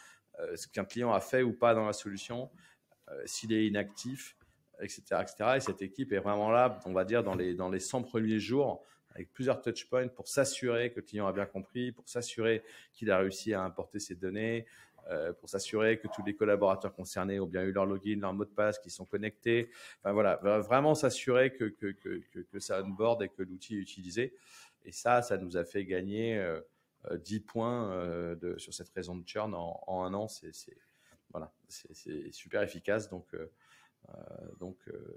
ce qu'un client a fait ou pas dans la solution, s'il est inactif, etc., etc. Et cette équipe est vraiment là, on va dire, dans les 100 premiers jours, avec plusieurs touchpoints pour s'assurer que le client a bien compris, pour s'assurer qu'il a réussi à importer ses données, pour s'assurer que tous les collaborateurs concernés ont bien eu leur login, leur mot de passe, qu'ils sont connectés. Enfin voilà, vraiment s'assurer que ça onboard et que l'outil est utilisé. Et ça nous a fait gagner 10 points sur cette raison de churn en 1 an. C'est super efficace. Donc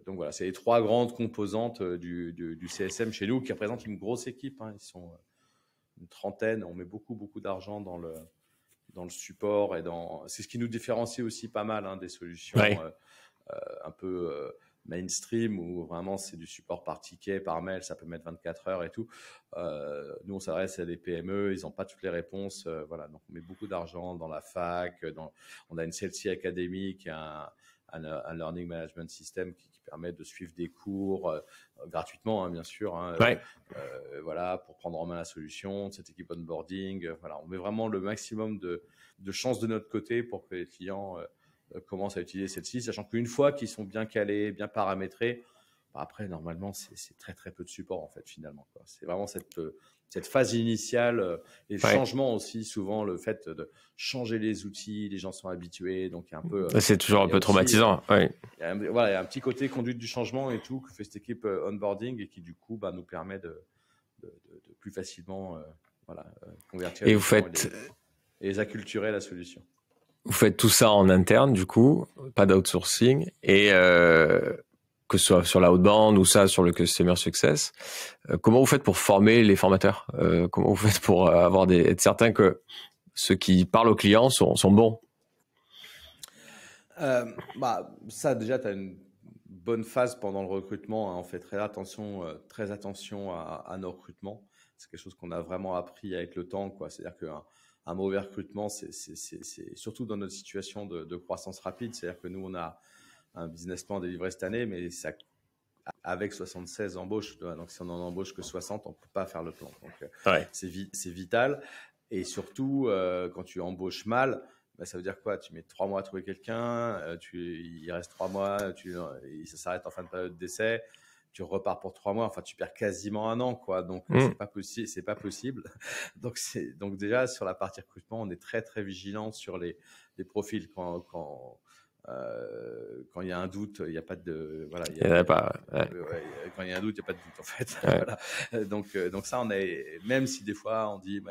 voilà, c'est les 3 grandes composantes du CSM chez nous, qui représentent une grosse équipe. Ils sont une trentaine. On met beaucoup d'argent dans le support, et c'est ce qui nous différencie aussi pas mal des solutions un peu mainstream, où vraiment c'est du support par ticket, par mail, ça peut mettre 24 heures et tout. Nous, on s'adresse à des PME, ils n'ont pas toutes les réponses. Voilà, donc on met beaucoup d'argent dans la fac. On a une CLC Academy qui est un un learning management system qui permet de suivre des cours gratuitement, hein, bien sûr. Hein, Ouais. voilà, pour prendre en main la solution, cette équipe onboarding. Voilà, on met vraiment le maximum de chances de notre côté pour que les clients commencent à utiliser celle-ci, sachant qu'une fois qu'ils sont bien calés, bien paramétrés, après, normalement, c'est très, très peu de support, en fait, finalement, quoi. C'est vraiment cette phase initiale et le changement aussi, souvent, le fait de changer les outils, les gens sont habitués, donc il y a un peu… C'est toujours un peu traumatisant. Il y a un petit côté conduite du changement et tout que fait cette équipe onboarding et qui, du coup, nous permet de plus facilement convertir Et les vous gens faites… et les acculturer la solution. Vous faites tout ça en interne, du coup, pas d'outsourcing, et que ce soit sur l'outbound ou ça sur le customer success. Comment vous faites pour former les formateurs? Comment vous faites pour être certain que ceux qui parlent aux clients sont bons? Ça, déjà, tu as une bonne phase pendant le recrutement, hein. On fait très attention à nos recrutements. C'est quelque chose qu'on a vraiment appris avec le temps, quoi. C'est-à-dire qu'un mauvais recrutement, c'est surtout dans notre situation de croissance rapide. C'est-à-dire que nous, on a un business plan délivré cette année, mais ça, avec 76 embauches, donc si on en embauche que 60, on ne peut pas faire le plan. Donc, c'est vital. Et surtout, quand tu embauches mal, ça veut dire quoi? Tu mets 3 mois à trouver quelqu'un, il reste 3 mois, ça s'arrête en fin de période d'essai, tu repars pour 3 mois, enfin tu perds quasiment un an, quoi. Donc c'est pas possible. Donc déjà sur la partie recrutement, on est très très vigilant sur les profils. Quand il y a un doute, il n'y a pas de voilà. Il n'y en a pas. Ouais. Quand il y a un doute, il n'y a pas de doute en fait. Ouais. Voilà. Donc ça, même si des fois on dit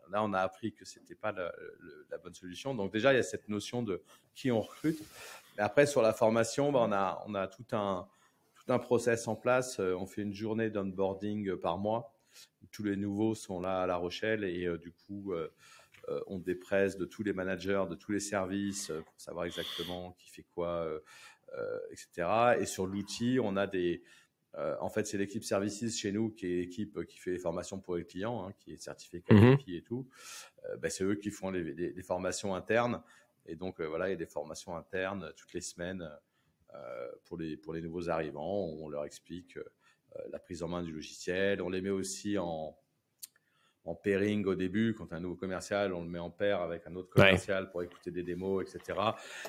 là, on a appris que c'était pas la bonne solution. Donc déjà, il y a cette notion de qui on recrute. Mais après, sur la formation, on a tout un process en place. On fait une journée d'onboarding par mois. Tous les nouveaux sont là à La Rochelle et du coup, on dépresse de tous les managers, de tous les services pour savoir exactement qui fait quoi, etc. Et sur l'outil, on a en fait, c'est l'équipe Services chez nous qui est l'équipe qui fait les formations pour les clients, hein, qui est certifiée KPMG et tout. C'est eux qui font les formations internes. Et donc, voilà, il y a des formations internes toutes les semaines pour les nouveaux arrivants. On leur explique la prise en main du logiciel. On les met aussi en pairing au début. Quand un nouveau commercial, on le met en pair avec un autre commercial pour écouter des démos, etc.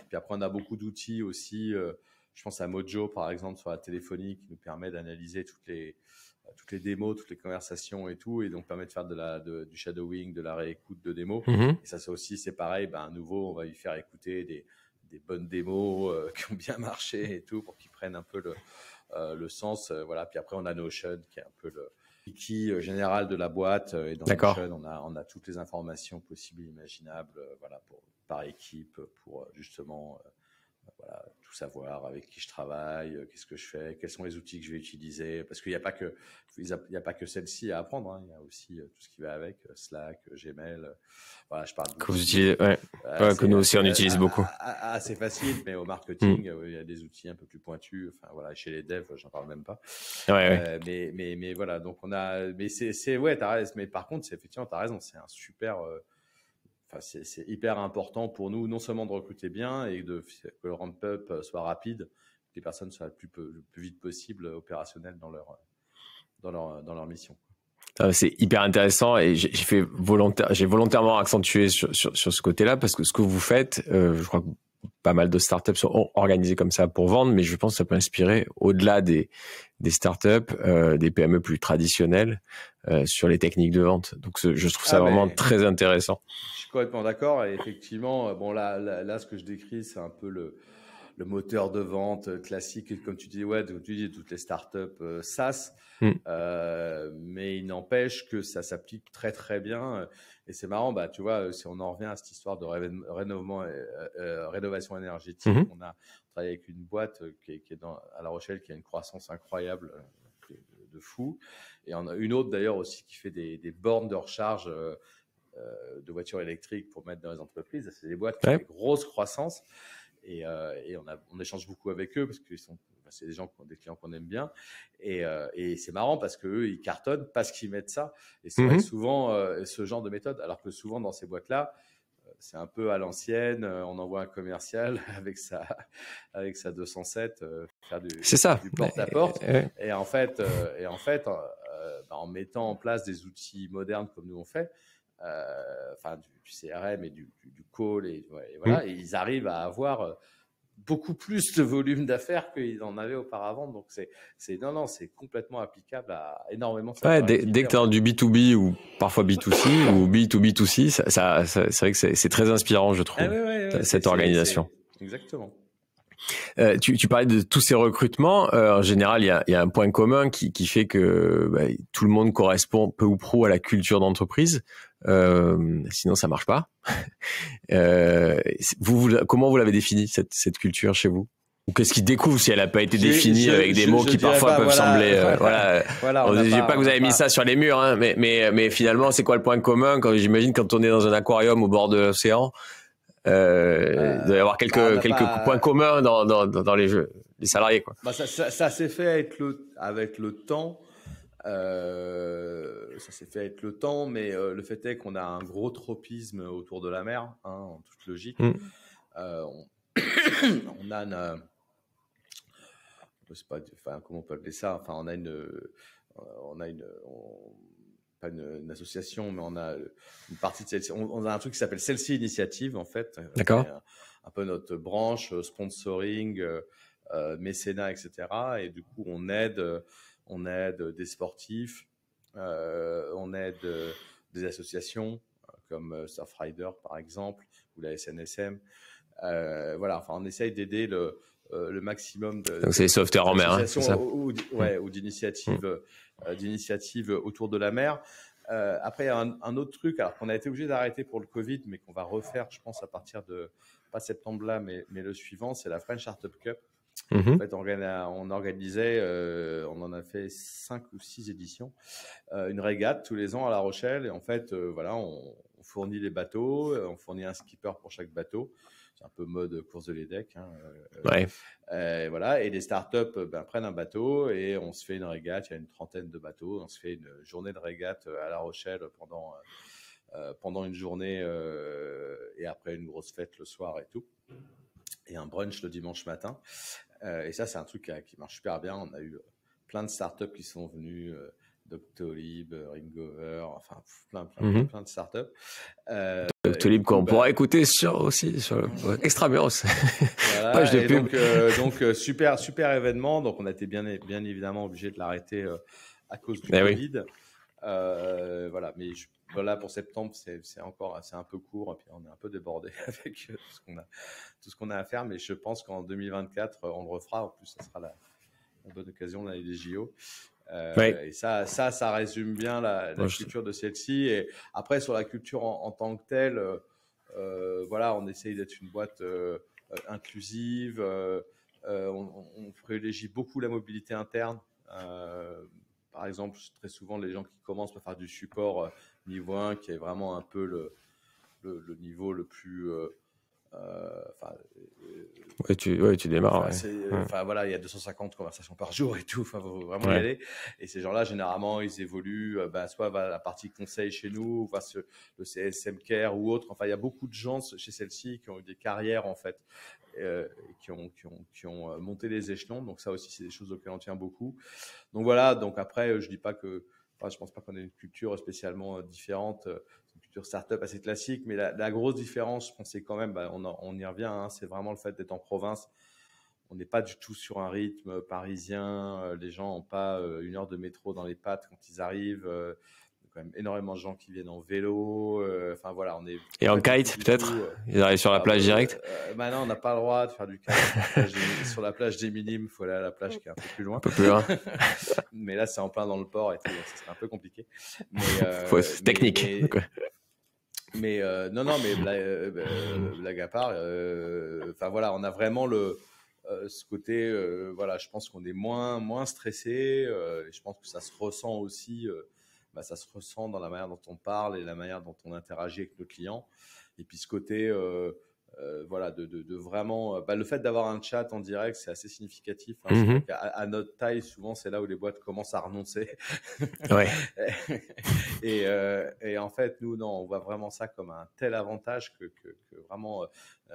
Puis après, on a beaucoup d'outils aussi. Je pense à Mojo, par exemple, sur la téléphonie, qui nous permet d'analyser toutes les démos, toutes les conversations et tout, et donc permet de faire du shadowing, de la réécoute de démos. Et ça aussi, c'est pareil. À nouveau, on va lui faire écouter des bonnes démos qui ont bien marché et tout, pour qu'ils prennent un peu le sens. Voilà. Puis après, on a Notion, qui est un peu le wiki général de la boîte. Et dans Notion, on a toutes les informations possibles et imaginables, par équipe, pour justement tout savoir, avec qui je travaille, qu'est-ce que je fais, quels sont les outils que je vais utiliser, parce qu'il n'y a pas que celle-ci à apprendre, hein. Il y a aussi tout ce qui va avec, Slack, Gmail. Je parle que vous utilisez, que nous aussi on utilise beaucoup. Assez facile, mais au marketing, il y a des outils un peu plus pointus. Chez les devs, j'en parle même pas. Mais voilà, donc on a, mais t'as raison. Mais par contre, effectivement, t'as raison, c'est un super. C'est hyper important pour nous, non seulement de recruter bien et que le ramp-up soit rapide, que les personnes soient le plus vite possible opérationnelles dans leur mission. C'est hyper intéressant et j'ai volontairement accentué sur ce côté-là parce que ce que vous faites, je crois que pas mal de startups sont organisées comme ça pour vendre, mais je pense que ça peut inspirer au-delà des startups, des PME plus traditionnelles sur les techniques de vente. Donc je trouve ça vraiment très intéressant. Je suis complètement d'accord. Et effectivement, là, ce que je décris, c'est un peu le moteur de vente classique, comme tu dis, toutes les startups SaaS. Mais il n'empêche que ça s'applique très très bien. Et c'est marrant, tu vois, si on en revient à cette histoire de rénovation énergétique, on a travaillé avec une boîte qui est à La Rochelle, qui a une croissance incroyable, de fou. Et on a une autre d'ailleurs aussi qui fait des bornes de recharge de voitures électriques pour mettre dans les entreprises. C'est des boîtes qui ont une grosse croissance. Et on échange beaucoup avec eux parce que c'est des clients qu'on aime bien. Et c'est marrant parce qu'eux, ils cartonnent parce qu'ils mettent ça. Et c'est vrai que souvent, ce genre de méthode, alors que souvent dans ces boîtes-là, c'est un peu à l'ancienne. On envoie un commercial avec sa 207 faire C'est ça. du porte-à-porte. Et en fait, en mettant en place des outils modernes comme nous on fait, du CRM et du call, et voilà, et ils arrivent à avoir beaucoup plus de volume d'affaires qu'ils en avaient auparavant. Donc, c'est complètement applicable à énormément de secteurs d'activité. Dès que tu es dans du B2B ou parfois B2C ou B2B2C, c'est vrai que c'est très inspirant, je trouve, cette organisation. Exactement. Tu parlais de tous ces recrutements. En général, il y a un point commun qui fait que tout le monde correspond peu ou prou à la culture d'entreprise. Sinon, ça marche pas. Comment vous l'avez définie, cette culture chez vous? Ou qu'est-ce qui découvre si elle n'a pas été définie avec des mots qui parfois peuvent sembler... je ne dis pas que vous avez mis ça sur les murs, hein, mais finalement, c'est quoi le point commun? J'imagine quand on est dans un aquarium au bord de l'océan, il doit y avoir quelques points communs dans les salariés, quoi. Ça s'est fait avec le temps. Ça s'est fait avec le temps, mais le fait est qu'on a un gros tropisme autour de la mer, en toute logique. On a comment on peut appeler ça? Enfin, on a pas une association, mais on a une partie de celle-ci. On a un truc qui s'appelle Celle-ci Initiative, en fait. D'accord. Un peu notre branche, sponsoring, mécénat, etc. Et du coup, on aide des sportifs, on aide des associations comme Surfrider, par exemple, ou la SNSM. On essaye d'aider le maximum donc c'est les sauveteurs en mer, hein, c'est ça? Ou d'initiatives autour de la mer. Après, il y a un autre truc qu'on a été obligé d'arrêter pour le Covid, mais qu'on va refaire, je pense, à partir de, pas septembre là, mais le suivant, c'est la French Startup Cup. En fait, on organisait, on en a fait 5 ou 6 éditions, une régate tous les ans à La Rochelle. Et en fait, on fournit les bateaux, on fournit un skipper pour chaque bateau. C'est un peu mode course de l'EDEC. Et les startups prennent un bateau et on se fait une régate. Il y a une trentaine de bateaux. On se fait une journée de régate à La Rochelle pendant une journée et après une grosse fête le soir et tout. Et un brunch le dimanche matin. Et ça, c'est un truc qui marche super bien. On a eu plein de startups qui sont venues, Doctolib, Ringover, enfin plein de startups. Doctolib qu'on pourra écouter sur Extramuros. Page de pub. Donc super événement. Donc on a été bien évidemment obligé de l'arrêter à cause du Covid. Mais là pour septembre, c'est un peu court, et puis on est un peu débordé avec tout ce qu'on a à faire, mais je pense qu'en 2024, on le refera. En plus, ça sera la bonne occasion d'aller des JO. Et ça résume bien la culture de celle-ci. Et après, sur la culture en tant que telle, on essaye d'être une boîte inclusive. On privilégie beaucoup la mobilité interne. Par exemple, très souvent, les gens qui commencent par faire du support niveau 1, qui est vraiment un peu le niveau le plus... tu démarres. Il y a 250 conversations par jour et tout. Faut vraiment y aller. Et ces gens-là, généralement, ils évoluent soit vers la partie conseil chez nous, soit le CSM Care ou autre. Enfin, il y a beaucoup de gens chez celle-ci qui ont eu des carrières, en fait, qui ont monté les échelons. Donc ça aussi, c'est des choses auxquelles on tient beaucoup. Donc voilà. Donc après, je dis pas que... je pense pas qu'on ait une culture spécialement différente. Une culture startup assez classique, mais la grosse différence, je pense, c'est quand même, on y revient, hein, c'est vraiment le fait d'être en province. On n'est pas du tout sur un rythme parisien. Les gens n'ont pas 1 heure de métro dans les pattes quand ils arrivent. Il y a quand même énormément de gens qui viennent en vélo. On est. Et en kite, peut-être ils arrivent sur la plage directe. Non, on n'a pas le droit de faire du kite sur la plage des Minimes. Il faut aller à la plage qui est un peu plus loin. Un peu plus loin. Mais là, c'est en plein dans le port et tout, donc ça serait un peu compliqué. C'est technique. Mais blague à part. On a vraiment ce côté. Je pense qu'on est moins stressé. Je pense que ça se ressent aussi. Ça se ressent dans la manière dont on parle et la manière dont on interagit avec nos clients. Et puis ce côté, voilà, de vraiment, le fait d'avoir un chat en direct, c'est assez significatif. Hein. Mhm. À notre taille, souvent, c'est là où les boîtes commencent à renoncer. Ouais. Et en fait, nous, non, on voit vraiment ça comme un tel avantage que vraiment,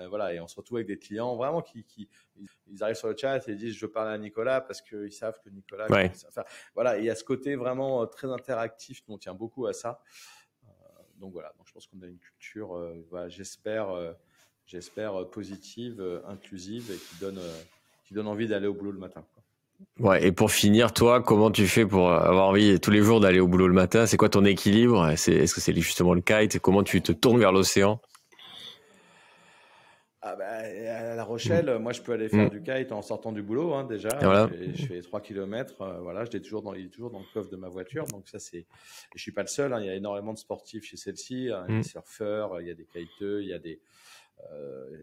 voilà, et on se retrouve avec des clients vraiment ils arrivent sur le chat et ils disent je veux parler à Nicolas parce qu'ils savent que Nicolas. Ouais. Enfin, voilà, il y a ce côté vraiment très interactif, nous on tient beaucoup à ça. Donc voilà, donc je pense qu'on a une culture, voilà, j'espère positive, inclusive et qui donne envie d'aller au boulot le matin, quoi. Ouais. Et pour finir, toi, comment tu fais pour avoir envie tous les jours d'aller au boulot le matin? C'est quoi ton équilibre? Est-ce que c'est justement le kite? Comment tu te tournes vers l'océan? Ah bah, à La Rochelle, moi je peux aller faire Mm. du kite en sortant du boulot, hein, déjà. Voilà. Je fais 3 km, voilà, il est toujours dans le coffre de ma voiture. Donc ça c'est. Et je suis pas le seul, hein, il y a énormément de sportifs chez celle-ci, hein, il y a Mm. des surfeurs, il y a des kiteux, il y a des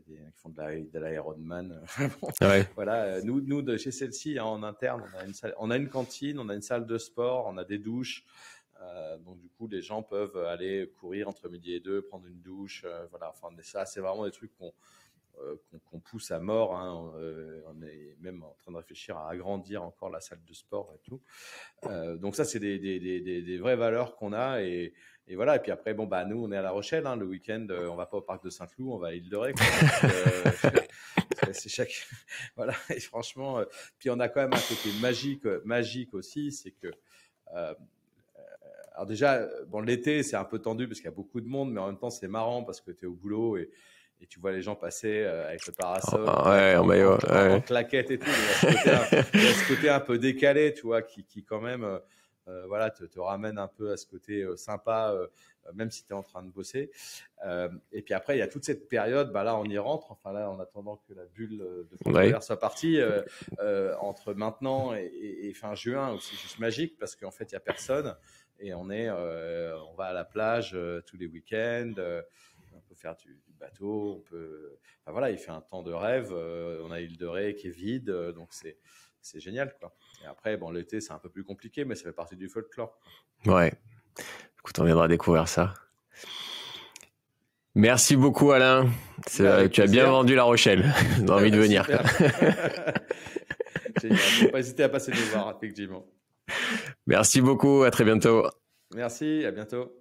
qui font de l'Ironman. Bon, Ouais. voilà, nous de chez celle-ci, hein, en interne, on a une cantine, on a une salle de sport, on a des douches. Donc du coup, les gens peuvent aller courir entre midi et deux, prendre une douche. Voilà, enfin ça, c'est vraiment des trucs qu'on pousse à mort. Hein. On est même en train de réfléchir à agrandir encore la salle de sport et tout. Donc ça, c'est des vraies valeurs qu'on a. Et voilà. Et puis après, bon, bah, nous, on est à La Rochelle. Hein. Le week-end, on va pas au parc de Saint-Cloud, on va à Île-de-Ré. C'est chaque. Voilà. Et franchement, puis on a quand même un côté magique aussi. C'est que. Alors déjà, bon, l'été, c'est un peu tendu parce qu'il y a beaucoup de monde, mais en même temps, c'est marrant parce que tu es au boulot et tu vois les gens passer avec le parasol, Ouais, en maillot. en claquette et tout. Il y a ce côté un peu décalé, tu vois, qui quand même voilà, te ramène un peu à ce côté sympa, même si tu es en train de bosser. Et puis après, il y a toute cette période, bah là, on y rentre, enfin là, en attendant que la bulle de fond de verre soit partie, entre maintenant et fin juin, où c'est juste magique parce qu'en fait, il n'y a personne. Et on va à la plage tous les week-ends. On peut faire du bateau. Enfin, voilà, il fait un temps de rêve. On a Île-de-Ré qui est vide, donc c'est génial, quoi. Et après, bon, l'été c'est un peu plus compliqué, mais ça fait partie du folklore. Ouais. Écoute, on viendra découvrir ça. Merci beaucoup, Alain. Tu as bien vendu La Rochelle. J'ai envie de venir. Génial. Faut pas hésiter à passer nous voir, effectivement. Merci beaucoup. À très bientôt. Merci. À bientôt.